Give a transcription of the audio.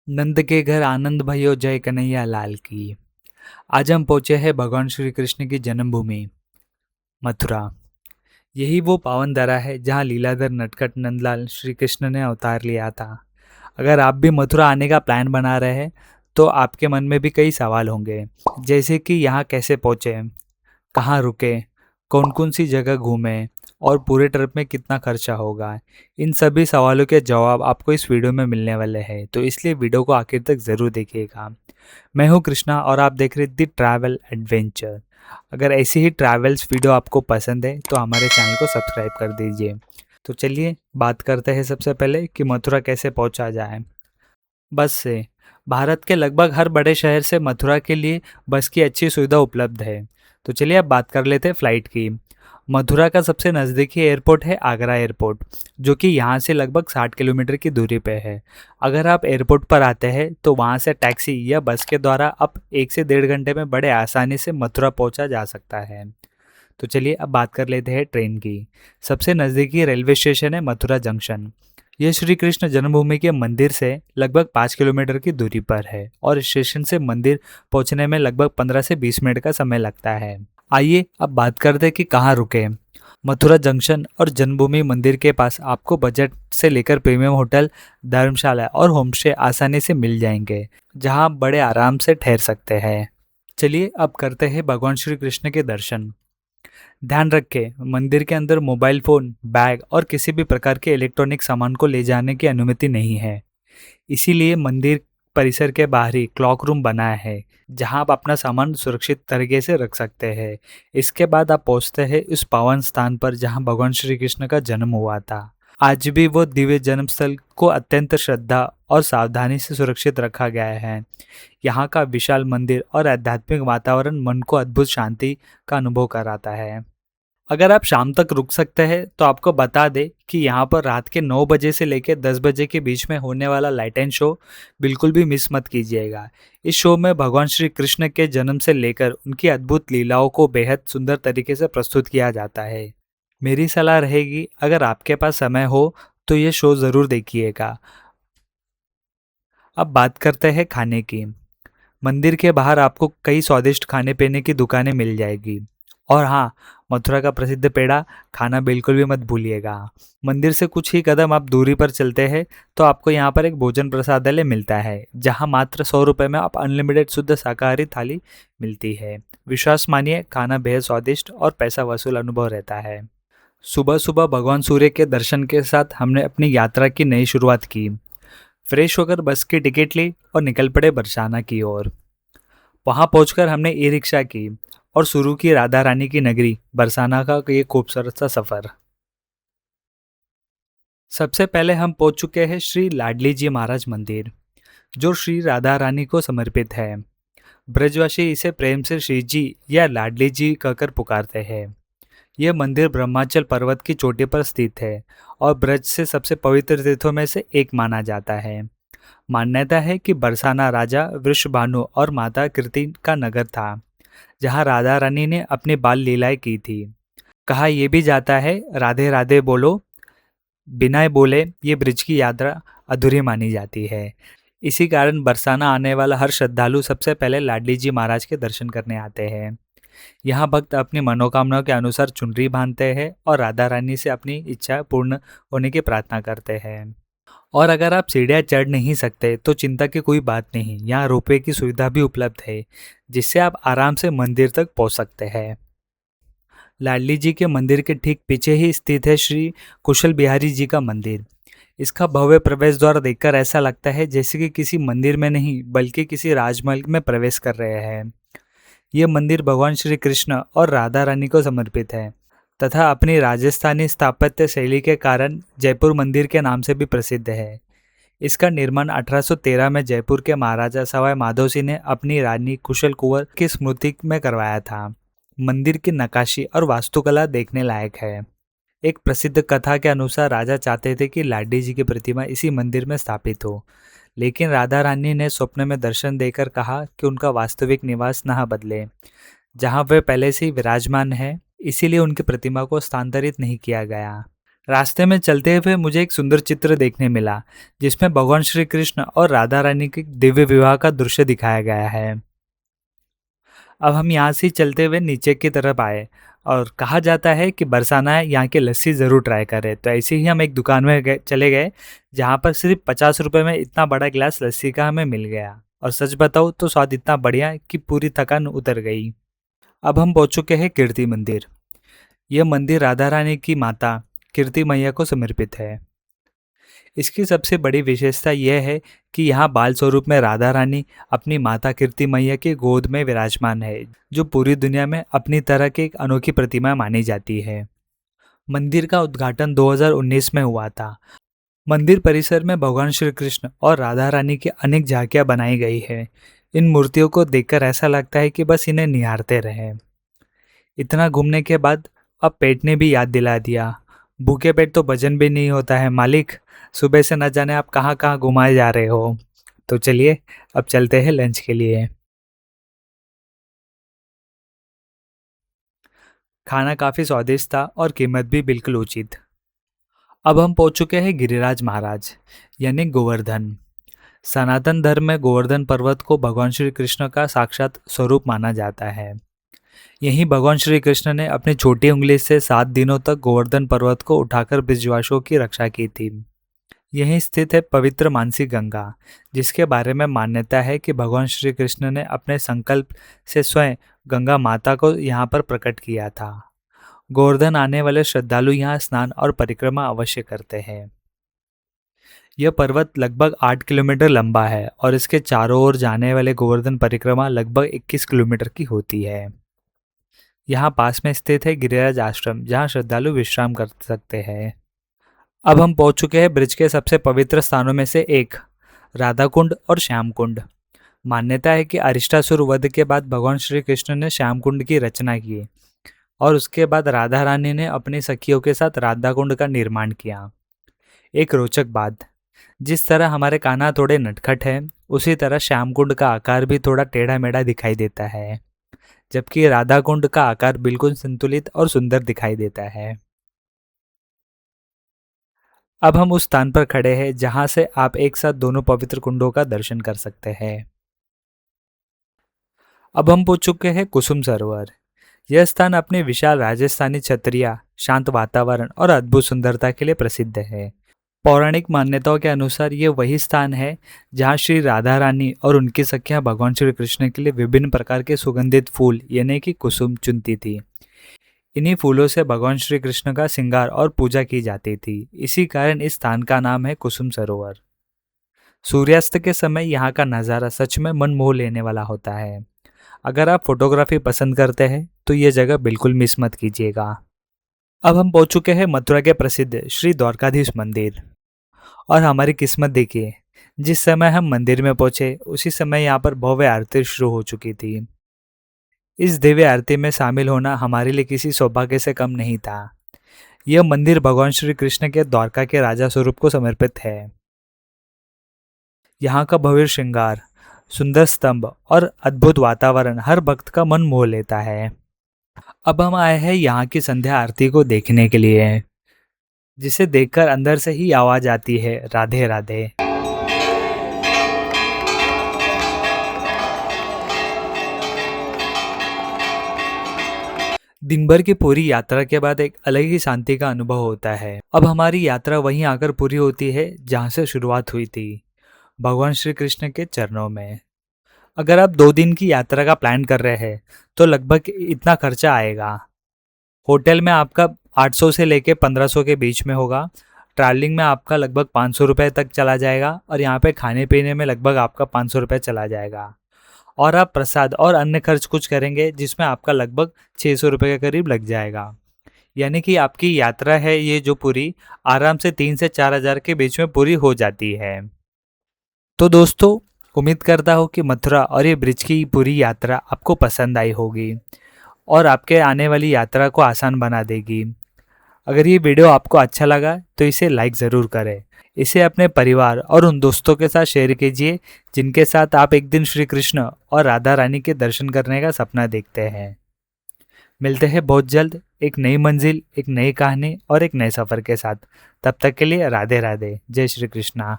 नंद के घर आनंद भयो जय कन्हैया लाल की। आज हम पहुंचे हैं भगवान श्री कृष्ण की जन्मभूमि मथुरा। यही वो पावन धरा है जहां लीलाधर नटखट नंदलाल श्री कृष्ण ने अवतार लिया था। अगर आप भी मथुरा आने का प्लान बना रहे हैं तो आपके मन में भी कई सवाल होंगे, जैसे कि यहाँ कैसे पहुंचे, कहाँ रुके, कौन कौन सी जगह घूमे और पूरे ट्रिप में कितना खर्चा होगा। इन सभी सवालों के जवाब आपको इस वीडियो में मिलने वाले हैं, तो इसलिए वीडियो को आखिर तक ज़रूर देखिएगा। मैं हूं कृष्णा और आप देख रहे दी ट्रैवल एडवेंचर। अगर ऐसी ही ट्रैवल्स वीडियो आपको पसंद है तो हमारे चैनल को सब्सक्राइब कर दीजिए। तो चलिए बात करते हैं सबसे पहले कि मथुरा कैसे पहुंचा जाए। बस से भारत के लगभग हर बड़े शहर से मथुरा के लिए बस की अच्छी सुविधा उपलब्ध है। तो चलिए अब बात कर लेते हैं फ़्लाइट की। मथुरा का सबसे नज़दीकी एयरपोर्ट है आगरा एयरपोर्ट, जो कि यहाँ से लगभग 60 किलोमीटर की दूरी पे है। अगर आप एयरपोर्ट पर आते हैं तो वहाँ से टैक्सी या बस के द्वारा आप 1 से 1.5 घंटे में बड़े आसानी से मथुरा पहुँचा जा सकता है। तो चलिए अब बात कर लेते हैं ट्रेन की। सबसे नज़दीकी रेलवे स्टेशन है मथुरा जंक्शन। यह श्री कृष्ण जन्मभूमि के मंदिर से लगभग 5 किलोमीटर की दूरी पर है और स्टेशन से मंदिर पहुंचने में लगभग 15 से 20 मिनट का समय लगता है। आइए अब बात करते हैं कि कहाँ रुके। मथुरा जंक्शन और जन्मभूमि मंदिर के पास आपको बजट से लेकर प्रीमियम होटल, धर्मशाला और होमस्टे आसानी से मिल जाएंगे, जहां आप बड़े आराम से ठहर सकते हैं। चलिए अब करते हैं भगवान श्री कृष्ण के दर्शन। ध्यान रखें, मंदिर के अंदर मोबाइल फोन, बैग और किसी भी प्रकार के इलेक्ट्रॉनिक सामान को ले जाने की अनुमति नहीं है। इसीलिए मंदिर परिसर के बाहर ही क्लॉक रूम बनाया है, जहां आप अपना सामान सुरक्षित तरीके से रख सकते हैं। इसके बाद आप पहुंचते हैं उस पावन स्थान पर जहां भगवान श्री कृष्ण का जन्म हुआ था। आज भी वो दिव्य जन्म स्थल को अत्यंत श्रद्धा और सावधानी से सुरक्षित रखा गया है। यहाँ का विशाल मंदिर और आध्यात्मिक वातावरण मन को अद्भुत शांति का अनुभव कराता है। अगर आप शाम तक रुक सकते हैं तो आपको बता दें कि यहाँ पर रात के 9 बजे से लेकर 10 बजे के बीच में होने वाला लाइट एंड शो बिल्कुल भी मिस मत कीजिएगा। इस शो में भगवान श्री कृष्ण के जन्म से लेकर उनकी अद्भुत लीलाओं को बेहद सुंदर तरीके से प्रस्तुत किया जाता है। मेरी सलाह रहेगी, अगर आपके पास समय हो तो ये शो ज़रूर देखिएगा। अब बात करते हैं खाने की। मंदिर के बाहर आपको कई स्वादिष्ट खाने पीने की दुकानें मिल जाएगी। और हाँ, मथुरा का प्रसिद्ध पेड़ा खाना बिल्कुल भी मत भूलिएगा। मंदिर से कुछ ही कदम आप दूरी पर चलते हैं तो आपको यहाँ पर एक भोजन प्रसादालय मिलता है, जहाँ मात्र 100 रुपये में आप अनलिमिटेड शुद्ध शाकाहारी थाली मिलती है। विश्वास मानिए, खाना बेहद स्वादिष्ट और पैसा वसूल अनुभव रहता है। सुबह सुबह भगवान सूर्य के दर्शन के साथ हमने अपनी यात्रा की नई शुरुआत की। फ्रेश होकर बस की टिकट ली और निकल पड़े बरसाना की ओर। वहां पहुंचकर हमने ई रिक्शा की और शुरू की राधा रानी की नगरी बरसाना का ये खूबसूरत सा सफर। सबसे पहले हम पहुंच चुके हैं श्री लाडली जी महाराज मंदिर, जो श्री राधा रानी को समर्पित है। ब्रजवासी इसे प्रेम से श्री जी या लाडली जी कहकर पुकारते हैं। यह मंदिर ब्रह्माचल पर्वत की चोटी पर स्थित है और ब्रज से सबसे पवित्र तीर्थों में से एक माना जाता है। मान्यता है कि बरसाना राजा वृषभानु और माता कीर्ति का नगर था, जहां राधा रानी ने अपनी बाल लीलाएं की थी। कहा यह भी जाता है, राधे राधे बोलो, बिना बोले ये ब्रिज की यात्रा अधूरी मानी जाती है। इसी कारण बरसाना आने वाला हर श्रद्धालु सबसे पहले लाडली जी महाराज के दर्शन करने आते हैं। यहाँ भक्त अपनी मनोकामनाओं के अनुसार चुनरी बांधते हैं और राधा रानी से अपनी इच्छा पूर्ण होने की प्रार्थना करते हैं। और अगर आप सीढ़ियाँ चढ़ नहीं सकते तो चिंता की कोई बात नहीं, यहाँ रोपवे की सुविधा भी उपलब्ध है, जिससे आप आराम से मंदिर तक पहुँच सकते हैं। लाडली जी के मंदिर के ठीक पीछे ही स्थित है श्री कुशल बिहारी जी का मंदिर। इसका भव्य प्रवेश द्वार देखकर ऐसा लगता है जैसे कि किसी मंदिर में नहीं बल्कि किसी राजमहल में प्रवेश कर रहे हैं। यह मंदिर भगवान श्री कृष्ण और राधा रानी को समर्पित है तथा अपनी राजस्थानी स्थापत्य शैली के कारण जयपुर मंदिर के नाम से भी प्रसिद्ध है। इसका निर्माण 1813 में जयपुर के महाराजा सवाई माधव सिंह ने अपनी रानी कुशल कुंवर की स्मृति में करवाया था। मंदिर की नक्काशी और वास्तुकला देखने लायक है। एक प्रसिद्ध कथा के अनुसार राजा चाहते थे कि लाडली जी की प्रतिमा इसी मंदिर में स्थापित हो, लेकिन राधा रानी ने स्वप्न में दर्शन देकर कहा कि उनका वास्तविक निवास न बदले, जहां वे पहले से ही विराजमान है, इसीलिए उनकी प्रतिमा को स्थानांतरित नहीं किया गया। रास्ते में चलते हुए मुझे एक सुंदर चित्र देखने मिला, जिसमें भगवान श्री कृष्ण और राधा रानी के दिव्य विवाह का दृश्य दिखाया गया है। अब हम यहाँ से चलते हुए नीचे की तरफ आए और कहा जाता है कि बरसाना है, यहाँ की लस्सी ज़रूर ट्राई करें। तो ऐसे ही हम एक दुकान में चले गए, जहाँ पर सिर्फ 50 रुपये में इतना बड़ा गिलास लस्सी का हमें मिल गया। और सच बताऊँ तो स्वाद इतना बढ़िया कि पूरी थकान उतर गई। अब हम पहुँच चुके हैं कीर्ति मंदिर। यह मंदिर राधा रानी की माता कीर्ति मैया को समर्पित है। इसकी सबसे बड़ी विशेषता यह है कि यहाँ बाल स्वरूप में राधा रानी अपनी माता कीर्ति मैया की गोद में विराजमान है, जो पूरी दुनिया में अपनी तरह की एक अनोखी प्रतिमा मानी जाती है। मंदिर का उद्घाटन 2019 में हुआ था। मंदिर परिसर में भगवान श्री कृष्ण और राधा रानी की अनेक झांकियां बनाई गई है। इन मूर्तियों को देखकर ऐसा लगता है कि बस इन्हें निहारते रहें। इतना घूमने के बाद अब पेट ने भी याद दिला दिया। भूखे पेट तो भजन भी नहीं होता है मालिक। सुबह से न जाने आप कहाँ कहाँ घुमाए जा रहे हो। तो चलिए अब चलते हैं लंच के लिए। खाना काफ़ी स्वादिष्ट था और कीमत भी बिल्कुल उचित। अब हम पहुंच चुके हैं गिरिराज महाराज यानी गोवर्धन। सनातन धर्म में गोवर्धन पर्वत को भगवान श्री कृष्ण का साक्षात स्वरूप माना जाता है। यहीं भगवान श्री कृष्ण ने अपनी छोटी उंगली से 7 दिनों तक गोवर्धन पर्वत को उठाकर ब्रजवासियों की रक्षा की थी। यहीं स्थित है पवित्र मानसी गंगा, जिसके बारे में मान्यता है कि भगवान श्री कृष्ण ने अपने संकल्प से स्वयं गंगा माता को यहाँ पर प्रकट किया था। गोवर्धन आने वाले श्रद्धालु यहाँ स्नान और परिक्रमा अवश्य करते हैं। यह पर्वत लगभग 8 किलोमीटर लंबा है और इसके चारों ओर जाने वाले गोवर्धन परिक्रमा लगभग 21 किलोमीटर की होती है। यहाँ पास में स्थित है गिरिराज आश्रम, जहाँ श्रद्धालु विश्राम कर सकते हैं। अब हम पहुंच चुके हैं ब्रिज के सबसे पवित्र स्थानों में से एक, राधा कुंड और श्याम कुंड। मान्यता है कि अरिष्टासुर वध के बाद भगवान श्री कृष्ण ने श्याम कुंड की रचना की और उसके बाद राधा रानी ने अपनी सखियों के साथ राधा कुंड का निर्माण किया। एक रोचक बात, जिस तरह हमारे कान्हा थोड़े नटखट हैं, उसी तरह श्याम कुंड का आकार भी थोड़ा टेढ़ा मेढ़ा दिखाई देता है, जबकि राधा कुंड का आकार बिल्कुल संतुलित और सुंदर दिखाई देता है। अब हम उस स्थान पर खड़े हैं जहां से आप एक साथ दोनों पवित्र कुंडों का दर्शन कर सकते हैं। अब हम पहुंच चुके हैं कुसुम सरोवर। यह स्थान अपने विशाल राजस्थानी छतरिया, शांत वातावरण और अद्भुत सुंदरता के लिए प्रसिद्ध है। पौराणिक मान्यताओं के अनुसार ये वही स्थान है जहाँ श्री राधा रानी और उनकी सखियां भगवान श्री कृष्ण के लिए विभिन्न प्रकार के सुगंधित फूल यानी कि कुसुम चुनती थी। इन्हीं फूलों से भगवान श्री कृष्ण का श्रृंगार और पूजा की जाती थी। इसी कारण इस स्थान का नाम है कुसुम सरोवर। सूर्यास्त के समय यहाँ का नज़ारा सच में मन मोह लेने वाला होता है। अगर आप फोटोग्राफी पसंद करते हैं तो ये जगह बिल्कुल मिस मत कीजिएगा। अब हम पहुंच चुके हैं मथुरा के प्रसिद्ध श्री द्वारकाधीश मंदिर। और हमारी किस्मत देखिए, जिस समय हम मंदिर में पहुंचे उसी समय यहाँ पर भव्य आरती शुरू हो चुकी थी। इस दिव्य आरती में शामिल होना हमारे लिए किसी सौभाग्य से कम नहीं था। यह मंदिर भगवान श्री कृष्ण के द्वारका के राजा स्वरूप को समर्पित है। यहाँ का भव्य श्रृंगार, सुंदर स्तंभ और अद्भुत वातावरण हर भक्त का मन मोह लेता है। अब हम आए हैं यहाँ की संध्या आरती को देखने के लिए, जिसे देखकर अंदर से ही आवाज आती है, राधे राधे। दिन भर की पूरी यात्रा के बाद एक अलग ही शांति का अनुभव होता है। अब हमारी यात्रा वहीं आकर पूरी होती है जहाँ से शुरुआत हुई थी, भगवान श्री कृष्ण के चरणों में। अगर आप 2 दिन की यात्रा का प्लान कर रहे हैं तो लगभग इतना खर्चा आएगा। होटल में आपका 800 से लेके 1500 के बीच में होगा। ट्रैवलिंग में आपका लगभग 500 रुपये तक चला जाएगा और यहाँ पे खाने पीने में लगभग आपका 500 रुपये चला जाएगा। और आप प्रसाद और अन्य खर्च कुछ करेंगे जिसमें आपका लगभग 600 रुपये के करीब लग जाएगा। यानी कि आपकी यात्रा है ये जो पूरी आराम से 3 से 4 हज़ार के बीच में पूरी हो जाती है। तो दोस्तों, उम्मीद करता हूँ कि मथुरा और ये ब्रिज की पूरी यात्रा आपको पसंद आई होगी और आपके आने वाली यात्रा को आसान बना देगी। अगर ये वीडियो आपको अच्छा लगा तो इसे लाइक ज़रूर करें। इसे अपने परिवार और उन दोस्तों के साथ शेयर कीजिए जिनके साथ आप एक दिन श्री कृष्ण और राधा रानी के दर्शन करने का सपना देखते हैं। मिलते हैं बहुत जल्द एक नई मंजिल, एक नई कहानी और एक नए सफ़र के साथ। तब तक के लिए राधे राधे, जय श्री कृष्णा।